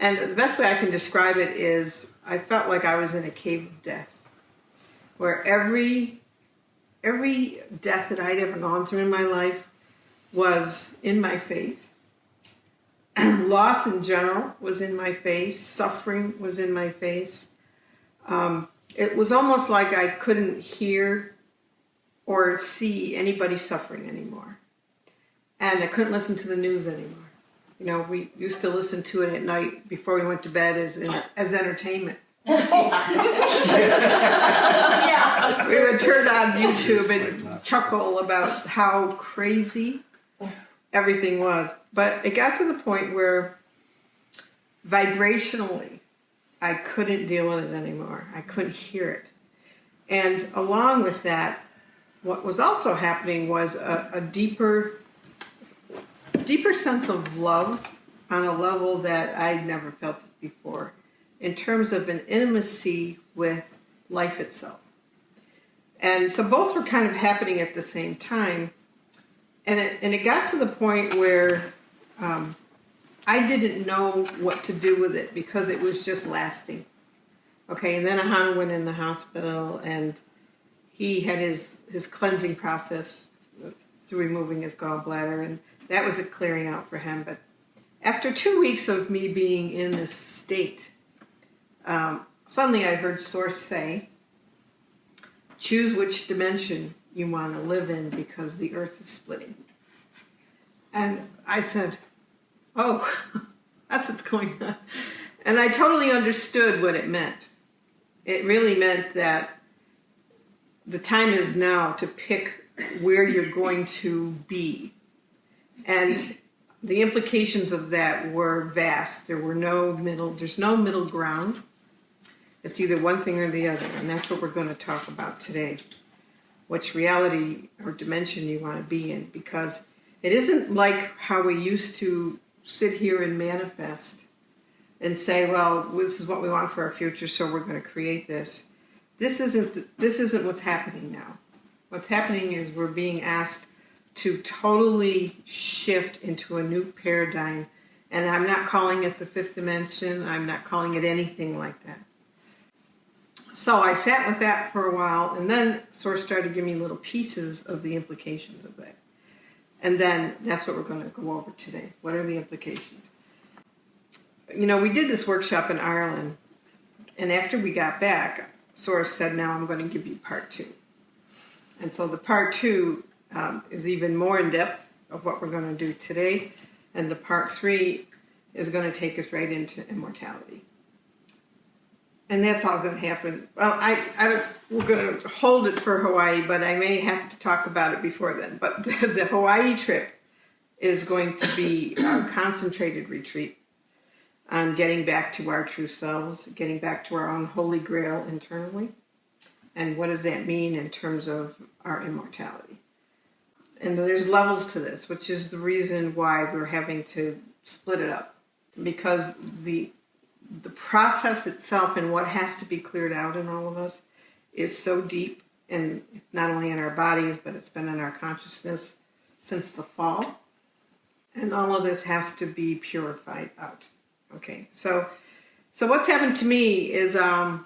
And the best way I can describe it is I felt like I was in a cave of death, where every death that I'd ever gone through in my life was in my face. Loss in general was in my face. Suffering was in my face. It was almost like I couldn't hear or see anybody suffering anymore. And I couldn't listen to the news anymore. You know, we used to listen to it at night before we went to bed as entertainment. Yeah. We would turn on YouTube and chuckle about how crazy everything was. But it got to the point where vibrationally, I couldn't deal with it anymore. I couldn't hear it. And along with that, what was also happening was a deeper sense of love on a level that I'd never felt it before, in terms of an intimacy with life itself. And so both were kind of happening at the same time. And it got to the point where I didn't know what to do with it because it was just lasting. Okay, and then Ahonu went in the hospital and he had his cleansing process through removing his gallbladder, and that was a clearing out for him. But after 2 weeks of me being in this state, suddenly I heard Source say, choose which dimension you want to live in because the earth is splitting. And I said, oh, that's what's going on. And I totally understood what it meant. It really meant that the time is now to pick where you're going to be. And the implications of that were vast. There's no middle ground. It's either one thing or the other, and that's what we're going to talk about today. Which reality or dimension you want to be in, because it isn't like how we used to sit here and manifest and say, well, this is what we want for our future, so we're going to create this. This isn't what's happening now. What's happening is we're being asked to totally shift into a new paradigm, and I'm not calling it the fifth dimension. I'm not calling it anything like that. So I sat with that for a while, and then Source started giving me little pieces of the implications of that. And then that's what we're going to go over today. What are the implications? You know, we did this workshop in Ireland, and after we got back, Source said, now I'm going to give you part 2. And so the part 2 is even more in depth of what we're going to do today, and the part 3 is going to take us right into immortality. And that's all going to happen. Well, we're going to hold it for Hawaii, but I may have to talk about it before then. But the Hawaii trip is going to be a concentrated retreat on getting back to our true selves, getting back to our own holy grail internally. And what does that mean in terms of our immortality? And there's levels to this, which is the reason why we're having to split it up. Because the process itself and what has to be cleared out in all of us is so deep, and not only in our bodies, but it's been in our consciousness since the fall. And all of this has to be purified out. Okay, so what's happened to me is, so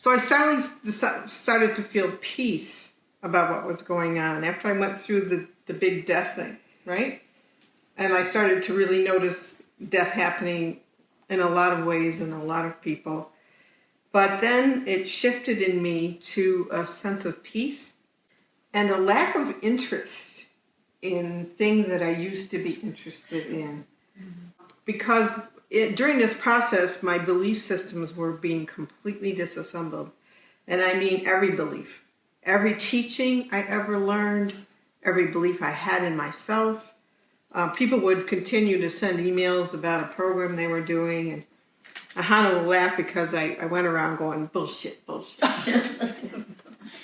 I started to feel peace about what was going on after I went through the big death thing, right? And I started to really notice death happening in a lot of ways in a lot of people. But then it shifted in me to a sense of peace and a lack of interest in things that I used to be interested in. Because during this process, my belief systems were being completely disassembled. And I mean every belief, every teaching I ever learned, every belief I had in myself. People would continue to send emails about a program they were doing, and Ahonu would laugh because I went around going, bullshit. And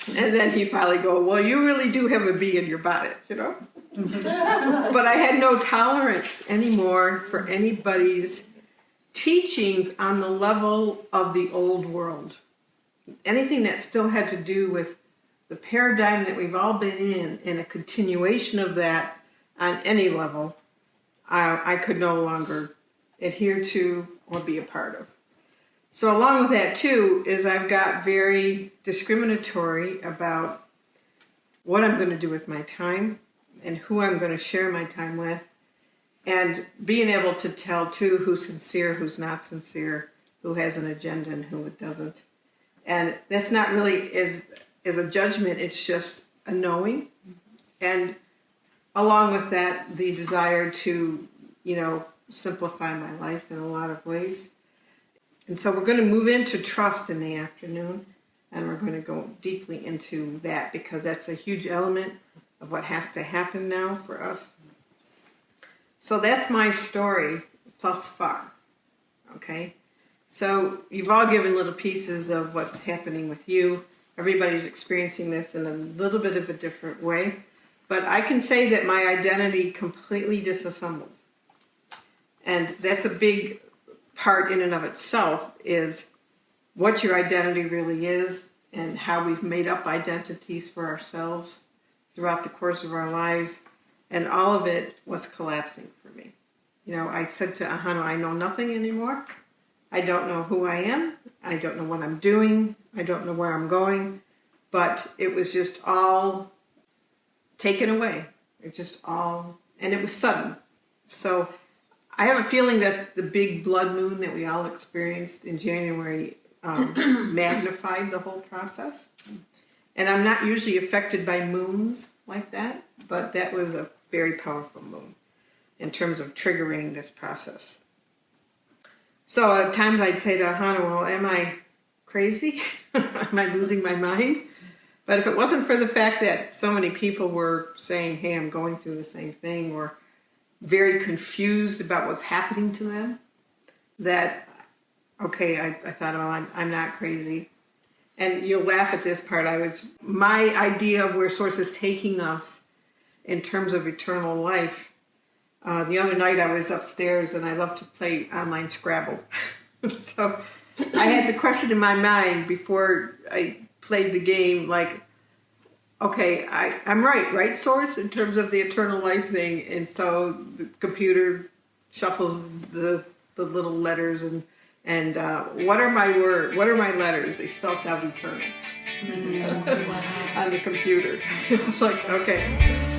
then he'd finally go, well, you really do have a bee in your bonnet, you know? But I had no tolerance anymore for anybody's teachings on the level of the old world. Anything that still had to do with the paradigm that we've all been in and a continuation of that on any level, I could no longer adhere to or be a part of. So along with that too is I've got very discriminatory about what I'm going to do with my time and who I'm going to share my time with, and being able to tell too who's sincere, who's not sincere, who has an agenda and who it doesn't. And that's not really is a judgment, it's just a knowing. And along with that, the desire to, simplify my life in a lot of ways. And so we're going to move into trust in the afternoon, and we're going to go deeply into that because that's a huge element of what has to happen now for us. So that's my story thus far, okay? So you've all given little pieces of what's happening with you. Everybody's experiencing this in a little bit of a different way. But I can say that my identity completely disassembled. And that's a big part in and of itself, is what your identity really is and how we've made up identities for ourselves throughout the course of our lives. And all of it was collapsing for me. I said to Ahonu, I know nothing anymore. I don't know who I am. I don't know what I'm doing. I don't know where I'm going. But it was just all taken away. And it was sudden. So I have a feeling that the big blood moon that we all experienced in January magnified the whole process. And I'm not usually affected by moons like that, but that was a very powerful moon in terms of triggering this process. So at times I'd say to Ahonu, well, am I crazy? Am I losing my mind? But if it wasn't for the fact that so many people were saying, hey, I'm going through the same thing, or very confused about what's happening to them, that, okay, I thought, well, I'm not crazy. And you'll laugh at this part. My idea of where Source is taking us in terms of eternal life. The other night I was upstairs and I love to play online Scrabble. So I had the question in my mind before I played the game, like, okay, I'm right, Source, in terms of the eternal life thing. And so the computer shuffles the little letters and what are my words? What are my letters? They spelled out eternal on the computer. It's like, okay.